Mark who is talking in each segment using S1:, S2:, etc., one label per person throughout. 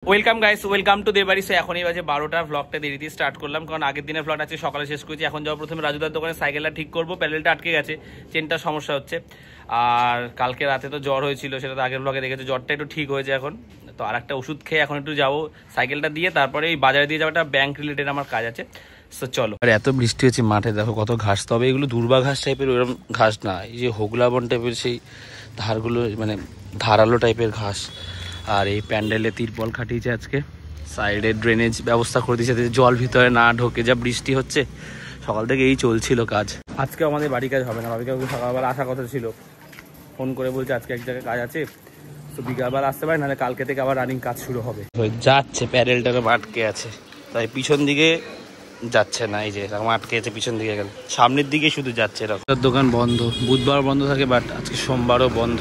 S1: Welcome guys, welcome to Debari. So এখনই বাজে 12টা। ব্লগটা দেরি দিয়ে স্টার্ট করলাম কারণ আগের দিনের ব্লগটা আজকে সকালে শেষ করেছি। এখন যাবো প্রথমে রাজুদার দোকানে, সাইকেলটা ঠিক করবো। প্যাডেলটা আটকে গেছে, চেনটার সমস্যা হচ্ছে। আর কালকে রাতে তো জ্বর হয়েছিল, সেটা তো আগের ব্লগে দেখেছে। জ্বরটা একটু ঠিক হয়েছে এখন, তো আর একটা ওষুধ খেয়ে এখন একটু যাবো সাইকেলটা দিয়ে, তারপরে এই বাজারে দিয়ে যাবো। একটা ব্যাংক রিলেটেড আমার কাজ আছে। সো চলো। আর এত বৃষ্টি হচ্ছে মাঠে, দেখো কত ঘাস। তবে এগুলো দুর্বা ঘাস টাইপের, ওইরকম ঘাস না, এই যে হোগলাবন টাইপের সেই ধারগুলো, মানে ধারালো টাইপের ঘাস। আর এই প্যান্ডেলে তিরপল খাটিয়েছে আজকে, সাইডে ড্রেনেজ ব্যবস্থা করে দিয়েছে যাতে জল ভিতরে না ঢোকে। যা বৃষ্টি হচ্ছে সকাল থেকে এই চলছিল কাজ। আজকে আমাদের বাড়ি কাজ হবে না, বাড়িকে সকালবেলা আসার কথা ছিল। ফোন করে বলছে আজকে এক জায়গায় কাজ আছে, তো বিকালবেলা আসতে পারে, নাহলে কালকে থেকে আবার রানিং কাজ শুরু হবে। যাচ্ছে প্যারেলটারও আটকে আছে, তাই পিছন দিকে যাচ্ছে না। এই যে এরকম আটকে আছে পিছন দিকে, গেল সামনের দিকে শুধু যাচ্ছে। এরকম দোকান বন্ধ, বুধবার বন্ধ থাকে, বাট আজকে সোমবারও বন্ধ।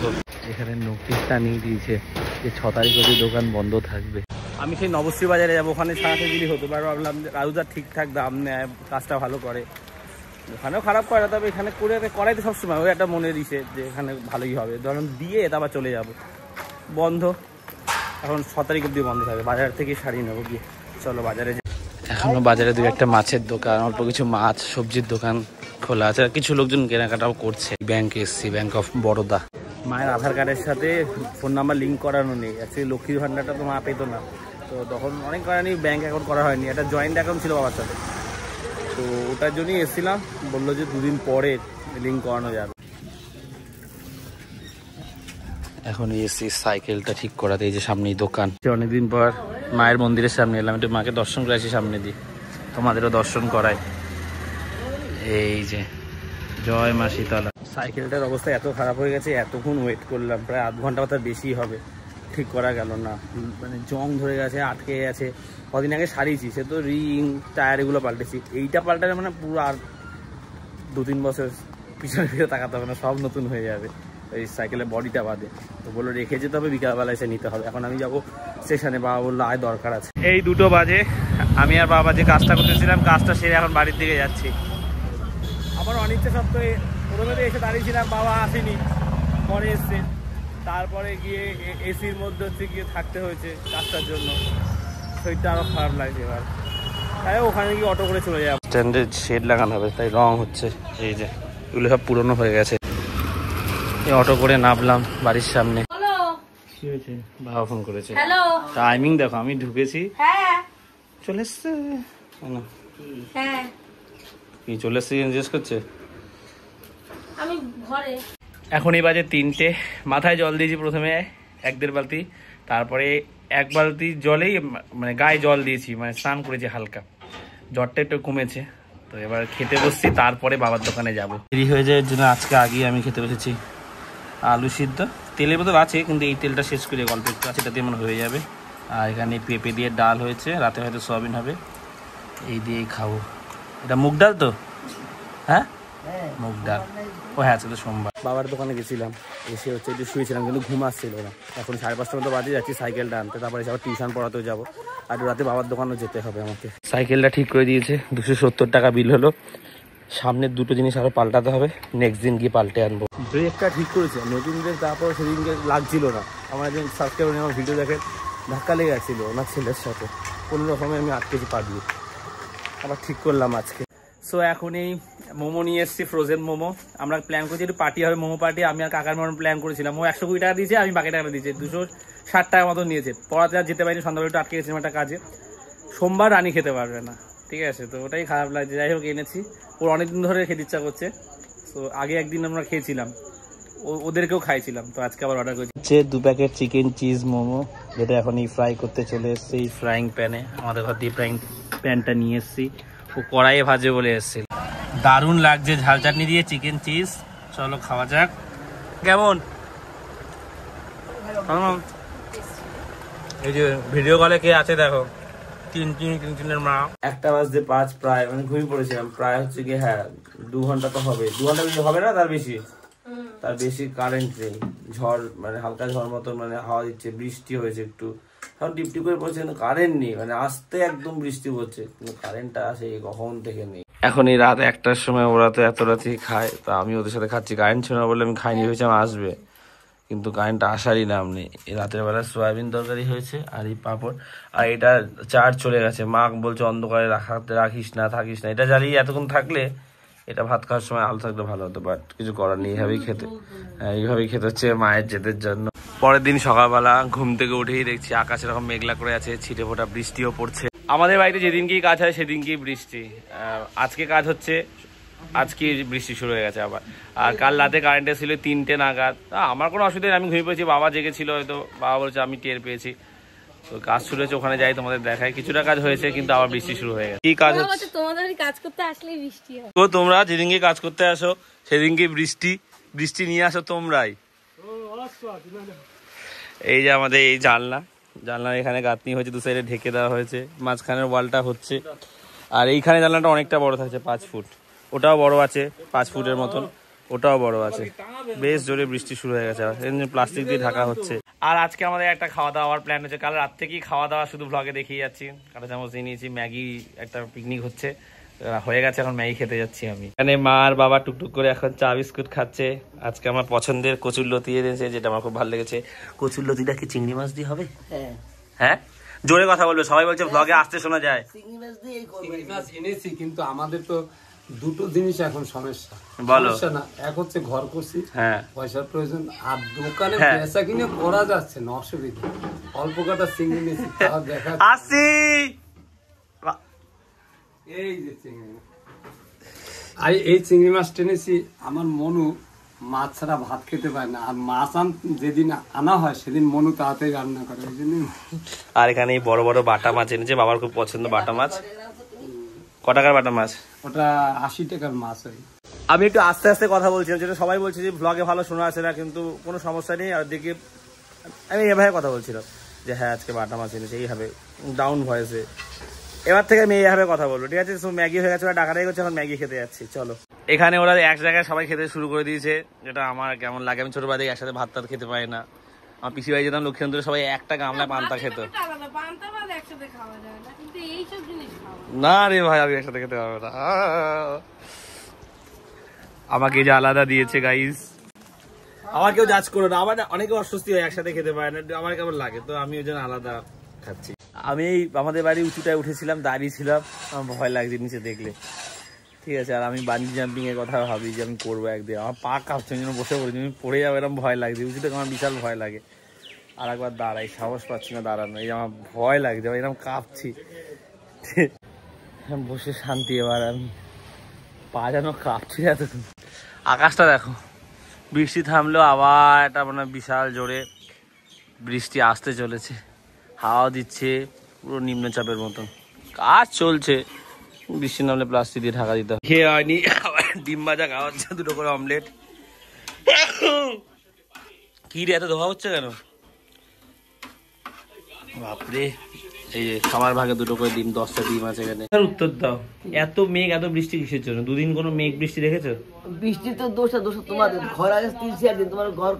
S1: এখানে নোটিশটা নিয়ে দিয়েছে যে 6 তারিখ অবধি দোকান বন্ধ থাকবে। আমি সেই নবশ্রী বাজারে যাবো, ওখানে সারাতে দিলি হতো, বাট ভাবলাম রাজুদার ঠিকঠাক দাম নেয়, কাজটা ভালো করে। ওখানেও খারাপ করে না, তবে এখানে করে করাইতে সবসময় ওই একটা মনে দিছে যে এখানে ভালোই হবে, ধরুন দিয়ে তারপর চলে যাব। বন্ধ এখন 6 তারিখ অবধি বন্ধ থাকবে। বাজার থেকে শাড়ি নেবো গিয়ে, চলো বাজারে। এখনো বাজারে দু একটা মাছের দোকান, অল্প কিছু মাছ সবজির দোকান খোলা আছে, আর কিছু লোকজন কেনাকাটাও করছে। ব্যাংকে এসছি, ব্যাংক অফ বরোদা। মায়ের আধার কার্ডের সাথে ফোন নাম্বার লিঙ্ক করানো নেই। অ্যাকচুয়ালি লক্ষ্মীর ভান্ডারটা তো মা পেতো না, তো তখন অনেক কারণেই ব্যাংক অ্যাকাউন্ট করা হয়নি। একটা জয়েন্ট অ্যাকাউন্ট ছিল বাবার সাথে, তো ওটার জন্যই এসেছিলাম। বললো যে 2 দিন পরে লিঙ্ক করানো যাবে। এখন এসি সাইকেলটা ঠিক করাতে, এই যে সামনেই দোকান। অনেকদিন পর মায়ের মন্দিরের সামনে এলাম, একটু মাকে দর্শন করে আসি সামনে দিয়ে, তোমাদেরও দর্শন করাই। এই যে জয় মা শীতলা। সাইকেলটার অবস্থা এত খারাপ হয়ে গেছে, এতক্ষণ ওয়েট করলাম, প্রায় আধ ঘন্টা বা বেশি হবে, ঠিক করা গেল না। মানে জং ধরে গেছে, আটকে গেছে। কদিন আগে সারিয়েছি, সে তো রিং টায়ার এগুলো পাল্টেছি। এইটা পাল্টালে মানে পুরো আর 2-3 বছর পিছনে ফিরে তাকাতে হবে না, সব নতুন হয়ে যাবে এই সাইকেলের বডিটা বাদে। তো বললো রেখে যেতে হবে, বিকালবেলা এসে নিতে হবে। এখন আমি যাবো স্টেশনে, বাবা বললো আয় দরকার আছে। এই 2টো বাজে, আমি আর বাবা যে কাজটা করতেছিলাম, কাজটা সেরে এখন বাড়ির দিকে যাচ্ছি। আমার অনিচ্ছা সত্ত্বেও প্রথমে তো এসে দাঁড়িয়েছিলাম, বাবা আসেনি, পরে এসছে। তারপরে গিয়ে এসির মধ্যে হচ্ছে গিয়ে থাকতে হয়েছে কাজটার জন্য, শরীরটা আরও খারাপ লাগছে। এবার তাই ওখানে গিয়ে অটো করে চলে যাবো। স্ট্যান্ডে শেড লাগানো হবে, তাই রং হচ্ছে। এই যে এগুলো সব পুরনো হয়ে গেছে। এই অটো করে নামলাম বাড়ির সামনে। কি হয়েছে? বাবা ফোন করেছে। টাইমিং দেখো, আমি ঢুকেছি, চলে এসছে। কি চলে এসছে জিজ্ঞেস করছে। এখনই বাজে 3টে। মাথায় জল দিয়েছি প্রথমে 1-1.5 বালতি, তারপরে 1 বালতি জলেই মানে গায়ে জল দিয়েছি, মানে স্নান করেছি হালকা। জ্বরটা একটু কমেছে, তো এবার খেতে বসছি, তারপরে বাবার দোকানে যাবো। দেরি হয়ে যায় জন্য আজকে আগেই আমি খেতে বসেছি। আলু সিদ্ধ, তেলের বোতল আছে, কিন্তু এই তেলটা শেষ করে গল্প একটু আছে, এটাতে মনে হয়ে যাবে। আর এখানে পেঁপে দিয়ে ডাল হয়েছে, রাতে হয়তো সয়াবিন হবে, এই দিয়েই খাবো। এটা মুগ ডাল তো? হ্যাঁ মুগ ডাল। ও হ্যাঁ, আজকে তো সোমবার। বাবার দোকানে গেছিলাম, এসে হচ্ছে একটু শুয়েছিলাম, কিন্তু ঘুম আসছিল না। এখন 5:30টার মতো বাজে, যাচ্ছি সাইকেলটা আনতে, তারপরে আবার টিউশন পড়াতেও যাবো। আর রাতে বাবার দোকানেও যেতে হবে আমাকে। সাইকেলটা ঠিক করে দিয়েছে, 270 টাকা বিল হলো। সামনের 2টো জিনিস আরও পাল্টাতে হবে, নেক্সট দিন গিয়ে পাল্টে আনবো। ব্রেকটা ঠিক করেছে নতুন ব্রেক, তারপর সেদিনকে লাগছিল না। আমার একজন সাবস্ক্রাইবার আমার ভিডিও দেখে ধাক্কা লেগে গেছিলো ওনার ছেলের সাথে, কোনো রকমে আমি আটকেছি পা দিয়ে, আবার ঠিক করলাম আজকে। সো এখন এই মোমো নিয়ে এসেছি, ফ্রোজেন মোমো। আমরা প্ল্যান করছি একটু পার্টি হবে, মোমো পার্টি। আমি আর কাকার মতন প্ল্যান করেছিলাম। ও 120 টাকা দিয়েছে, আমি বাকি টাকাটা দিয়েছি, 260 টাকা মতো নিয়েছে। পড়াতে আর যেতে পারিনি, সন্ধ্যাবেলা একটু আটকে গেছিলাম একটা কাজে। সোমবার রানি খেতে পারবে না, ঠিক আছে, তো ওটাই খারাপ লাগছে। যাই হোক এনেছি, ওর অনেকদিন ধরে খেতে ইচ্ছা করছে। তো আগে একদিন আমরা খেয়েছিলাম, ওদেরকেও খাইছিলাম, তো আজকে আবার অর্ডার করেছি। 2 প্যাকেট চিকেন চিজ মোমো, যেটা এখন এই ফ্রাই করতে চলে এসেছি এই ফ্রাইং প্যানে। আমাদের ঘর দিয়ে ফ্রাইং প্যানটা নিয়ে এসেছি, ও কড়াইয়ে ভাজে বলে এসেছিল। দারুণ লাগছে ঝাল চাটনি দিয়ে চিকেন চিজ। চলো খাওয়া যাক। কেমন? এই যে ভিডিও কলে কে আছে দেখো, 3-3-3-3-এর মা। 1:05 প্রায়, মানে ঘুমিয়ে পড়েছিলাম প্রায় হচ্ছে কি, হ্যাঁ 2 ঘন্টা তো হবে, 2 ঘন্টা বেশি হবে না, তার বেশি কারেন্ট নেই। ঝড়, মানে হালকা ঝড় মতো, মানে হাওয়া দিচ্ছে, বৃষ্টি হয়েছে একটু, এখন টিপটিপ করে পড়ছে, কিন্তু কারেন্ট নেই। মানে আসতে একদম বৃষ্টি পড়ছে, কিন্তু কারেন্টটা আসে কখন থেকে নেই। এখন এই রাত 1টার সময় ওরা তো এত রাতেই খায়, তো আমি ওদের সাথে খাচ্ছি। কারেন্ট ছিল না বলে আমি খাইনি, ভেবেছিলাম আসবে, কিন্তু কারেন্ট আসারই নাম নেই। রাতের বেলা সয়াবিন তরকারি হয়েছে আর এই পাঁপড়, আর এটা চার্জ চলে গেছে। মা বলছে অন্ধকারে রাখিস না, থাকিস না, এটা জ্বালিয়ে এতক্ষণ থাকলে এটা ভাত খাওয়ার সময় আলো থাকলে ভালো হতো, বাট কিছু করার নেই, এইভাবেই খেতে হচ্ছে মায়ের জেদের জন্য। পরের দিন সকালবেলা ঘুম থেকে উঠেই দেখছি আকাশ এরকম মেঘলা করে আছে, ছিটে ফোটা বৃষ্টিও পড়ছে। আমাদের বাড়িতে যেদিনকেই কাজ হয় সেদিনকেই বৃষ্টি। আজকে কাজ হচ্ছে, আজকে বৃষ্টি শুরু হয়ে গেছে আবার। আর কাল রাতে কারেন্টে ছিল 3টে নাগাদ। আমার কোনো অসুবিধা নেই, আমি ঘুমিয়ে পড়েছি, বাবা জেগেছিল হয়তো, বাবা বলছে আমি টের পেয়েছি। তো কাজ শুরু হয়েছে, ওখানে যাই তোমাদের দেখায়। কিছুটা কাজ হয়েছে কিন্তু আবার বৃষ্টি শুরু হয়ে গেছে। কি কাজ হচ্ছে?
S2: তোমাদের কাজ করতে আসলে বৃষ্টি হয়।
S1: তো তোমরা যেদিনকে কাজ করতে আসো সেদিনকে বৃষ্টি নিয়ে আসো তোমরাই। এই যে আমাদের এই জানলার এখানে গাঁথনি হয়েছে, দু সাইডে ঢেকে দেওয়া হয়েছে, মাঝখানের ওয়ালটা হচ্ছে। আর এইখানে জানলাটা অনেকটা বড় থাকছে, 5 ফুট, ওটাও বড় আছে 5 ফুটের মতন, ওটাও বড় আছে। বেশ জোরে বৃষ্টি শুরু হয়ে গেছে, প্লাস্টিক দিয়ে ঢাকা হচ্ছে। আর আজকে আমাদের একটা খাওয়া দাওয়ার প্ল্যান হচ্ছে। কাল রাত থেকেই খাওয়া দাওয়া শুধু ব্লগে দেখিয়ে যাচ্ছি। কাঁটা চামচ দিয়ে নিয়েছি, ম্যাগি, একটা পিকনিক হচ্ছে হয়ে গেছে, এখন ম্যাগি খেতে যাচ্ছি আমি। এখানে মা আর বাবা টুকটুক করে এখন চা বিস্কুট খাচ্ছে। আজকে আমার পছন্দের কচুরলতি এনেছে, যেটা আমার খুব ভালো লেগেছে। কচুরলতিটা কি চিংড়ি মাছ দিয়ে হবে? হ্যাঁ, জোরে কথা বলবে, সবাই বলছে ব্লগে আসতে শোনা যায়।
S3: চিংড়ি মাছ এনেছি, কিন্তু আমাদের তো দুটো জিনিস এখন সমস্যা।
S1: বলো।
S3: না, এক হচ্ছে ঘর করছি,
S1: হ্যাঁ,
S3: পয়সার প্রয়োজন, আর দোকানে বেচা কিনে করা যাচ্ছে না, অসুবিধা। অল্প কাটা চিংড়ি নিয়েছি, তাও দেখা
S1: আসি।
S3: এই যে চিংড়ি, এই চিংড়ি মাছ টেনেছি। আমার মনু মাছ ছাড়া ভাত খেতে পারে না, আর মাছ যেদিন আনা হয় সেদিন মনু তাড়াতাড়ি রান্না করে, ওই জন্য।
S1: আর এখানে এই বড় বড় বাটা মাছ এনেছে, বাবার খুব পছন্দ বাটা মাছ। ক টাকার বাটা মাছ?
S3: ওটা 80 টাকার মাছ হয়।
S1: আমি একটু আস্তে আস্তে কথা বলছিলাম, যেটা সবাই বলছে যে ব্লগে ভালো শোনা আসে না, কিন্তু কোনো সমস্যা নেই। আর দিকে আমি এভাবে কথা বলছিলাম যে হ্যাঁ আজকে বাটা মাছ এনেছে, এইভাবে ডাউন ভয়েসে। এবার থেকে আমি এইভাবে কথা বলবো, ঠিক আছে? ম্যাগি হয়ে গেছে, ওরা ডাকাটাই করছে, এখন ম্যাগি খেতে যাচ্ছি, চলো। এখানে ওরা এক জায়গায় সবাই খেতে শুরু করে দিয়েছে, যেটা আমার কেমন লাগে। আমি ছোটবেলা থেকে একসাথে ভাত টাত খেতে পারি না। আমার পিসি বাড়ি যেতাম লক্ষ্মীন্দরে, সবাই একটা গামলায় পান্তা খেত। না রে ভাই, আমি একসাথে খেতে পারবো না, আমাকে যে আলাদা দিয়েছে গাইস। আমার কেউ জাজ করো না, আমার অনেকে অস্বস্তি হয় একসাথে খেতে পারে না, আমার কেমন লাগে, তো আমি ওই জন্য আলাদা খাচ্ছি। আমি আমাদের বাড়ি উঁচুটায় উঠেছিলাম, দাঁড়িয়ে ছিলাম, আমার ভয় লাগছে নিচে দেখলে, ঠিক আছে? আর আমি বাঞ্জি জাম্পিং এর কথা ভাবি যে আমি করবো একদিন, আমার পা কাঁপছে, জন্য বসে পড়েছি, আমি পড়ে যাবো এরকম ভয় লাগছে। উঁচুতে আমার বিশাল ভয় লাগে। আর একবার দাঁড়াই, সাহস পাচ্ছি না দাঁড়ানো, এই আমার ভয় লাগছে, এরকম কাঁপছি। বসে শান্তি, এবার আমি পা যেন কাঁপছি এতক্ষণ। আকাশটা দেখো, বৃষ্টি থামলেও আবার একটা মানে বিশাল জোরে বৃষ্টি আসতে চলেছে, হাওয়া দিচ্ছে পুরো নিম্নচাপের মতন। কাজ চলছে, বৃষ্টি নামলে প্লাস্টিক দিয়ে ঢাকা দিতে হবে। খেয়ে হয়নি, ডিম ভাজা খাওয়া হচ্ছে, 2টো করে অমলেট। কি রে, এত ধোয়া হচ্ছে কেন? বাপরে, এই যে সবার ভাগে 2টো করে ডিম, 10টা ডিম আছে এখানে। উত্তর দাও, এত মেঘ এত বৃষ্টি কিসের জন্য? 2 দিন কোনো মেঘ বৃষ্টি দেখেছো?
S4: বৃষ্টি তো দোষ তোমাদের, ঘর আগে 3-4 দিন তোমার ঘর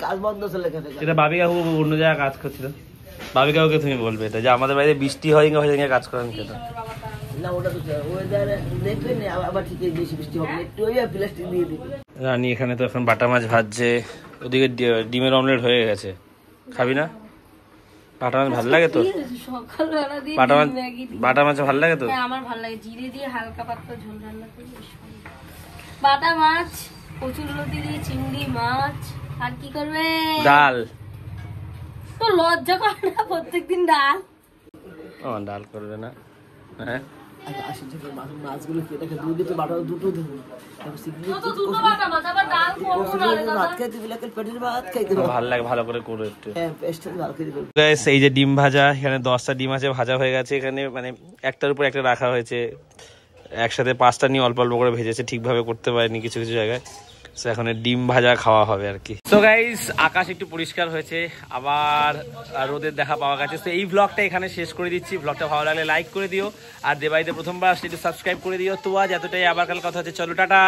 S4: কাজ বন্ধ ছিল।
S1: এটা বাবি কাকু অন্য জায়গায় কাজ করছিল, বাবি কাকুকে তুমি বলবে এটা, যে আমাদের বাড়িতে বৃষ্টি হয় কাজ করেন কেন?
S4: না, ওটা তো ওয়েদার দেখলে না, আবার ঠিক বেশি বৃষ্টি হবে, একটু ওই প্লাস্টিক দিয়ে দিবে।
S1: রানী এখানে তো এখন বাটা মাছ ভাজছে, ওদিকে ডিমের অমলেট হয়ে গেছে। খাবি না? বাটা মাছ ভালো লাগে তো?
S2: সকালবেলা দিয়ে
S1: বাটা মাছ ভালো লাগে তো?
S2: হ্যাঁ, আমার ভালো লাগে, জিরে দিয়ে হালকা পাতলা ঝোল রান্না করে। বাটা মাছ, কচুরলতি দিয়ে চিংড়ি মাছ, আর কি করবে?
S1: ডাল।
S2: তো লজ্জা করে না প্রত্যেকদিন ডাল?
S1: ডাল করবে না? হ্যাঁ,
S4: মাছগুলো খেয়ে দেখে দুধ তো বাটা, দুটো দেবো,
S1: ভালো লাগে, ভালো করে করো একটু।
S4: হ্যাঁ, পেস্ট ভালো করে দেবো।
S1: এই যে ডিম ভাজা, এখানে 10টা ডিম আছে, ভাজা হয়ে গেছে। এখানে মানে একটার উপর একটা রাখা হয়েছে, একসাথে 5টা নিয়ে অল্প অল্প করে ভেজেছে, ঠিকভাবে করতে পারেনি কিছু কিছু জায়গায়। এখন ডিম ভাজা খাওয়া হবে আর কি। সো গাইস, আকাশ একটু পরিষ্কার হয়েছে, আবার রোদের দেখা পাওয়া গেছে। তো এই ব্লগটা এখানে শেষ করে দিচ্ছি। ব্লগটা ভালো লাগলে লাইক করে দিও, আর দেবাইতে প্রথমবার আসলে একটু সাবস্ক্রাইব করে দিও। তো আজ এতটাই, আবার কাল কথা হচ্ছে, চলো টাটা।